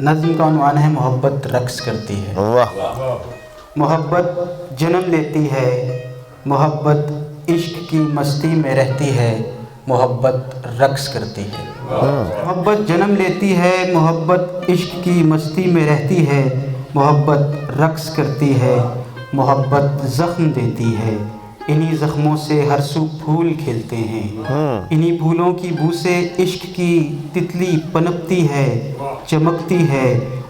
نظم کا عنوان ہے محبت رقص کرتی ہے۔ واہ، محبت جنم لیتی ہے، محبت عشق کی مستی میں رہتی ہے، محبت رقص کرتی ہے۔ محبت جنم لیتی ہے، محبت عشق کی مستی میں رہتی ہے، محبت رقص کرتی ہے، محبت زخم دیتی ہے، انہی زخموں سے ہر سو پھول کھلتے ہیں، انہی پھولوں کی بو سے عشق کی تتلی پنپتی ہے، چمکتی ہے،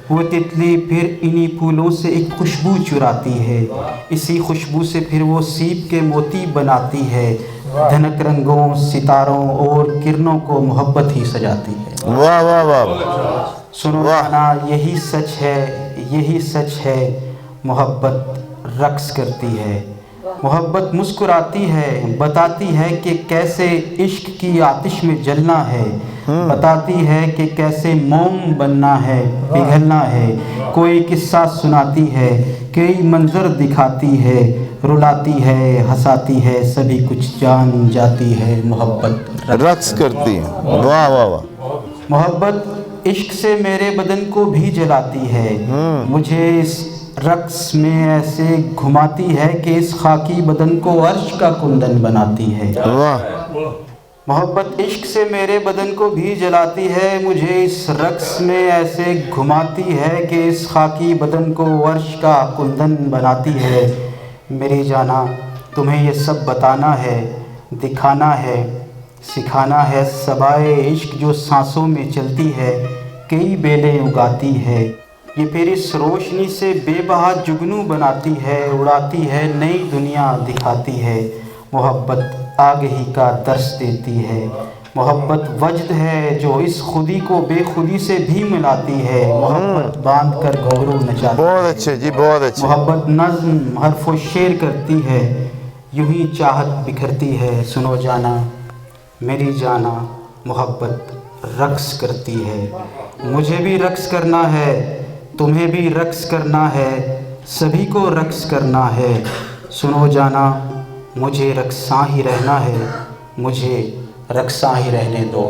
وہ تتلی پھر انہی پھولوں سے ایک خوشبو چراتی ہے، اسی خوشبو سے پھر وہ سیب کے موتی بناتی ہے، دھنک رنگوں، ستاروں اور کرنوں کو محبت ہی سجاتی ہے۔ واہ واہ واہ، سنو جانا، یہی سچ ہے، یہی سچ ہے، محبت رقص کرتی ہے۔ محبت مسکراتی ہے، بتاتی ہے کہ کیسے عشق کی آتش میں جلنا ہے، بتاتی ہے کہ کیسے موم بننا ہے، پگھلنا ہے، کوئی قصہ سناتی ہے، کئی منظر دکھاتی ہے، رلاتی ہے، ہنساتی ہے، سبھی کچھ جان جاتی ہے، محبت رقص کرتی ہے۔ واہ واہ واہ، محبت عشق سے میرے بدن کو بھی جلاتی ہے، مجھے اس رقص میں ایسے گھماتی ہے کہ اس خاکی بدن کو عرش کا کندن بناتی ہے۔ واہ، محبت عشق سے میرے بدن کو بھی جلاتی ہے، مجھے اس رقص میں ایسے گھماتی ہے کہ اس خاکی بدن کو عرش کا کندن بناتی ہے۔ میری جانا، تمہیں یہ سب بتانا ہے، دکھانا ہے، سکھانا ہے، صبائے عشق جو سانسوں میں چلتی ہے، کئی بیلیں اگاتی ہے، یہ پھر اس روشنی سے بے بہا جگنو بناتی ہے، اڑاتی ہے، نئی دنیا دکھاتی ہے، محبت آگہی کا درس دیتی ہے، محبت وجد ہے جو اس خودی کو بے خودی سے بھی ملاتی ہے، محبت باندھ کر گھنگرو نچاتی ہے، بہت اچھے جی، بہت اچھے۔ محبت نظم حرف و شعر کرتی ہے، یوں ہی چاہت بکھرتی ہے۔ سنو جانا، میری جانا، محبت رقص کرتی ہے، مجھے بھی رقص کرنا ہے، تمہیں بھی رقص کرنا ہے، سبھی کو رقص کرنا ہے۔ سنو جانا، مجھے رقصاں ہی رہنا ہے، مجھے رقصاں ہی رہنے دو۔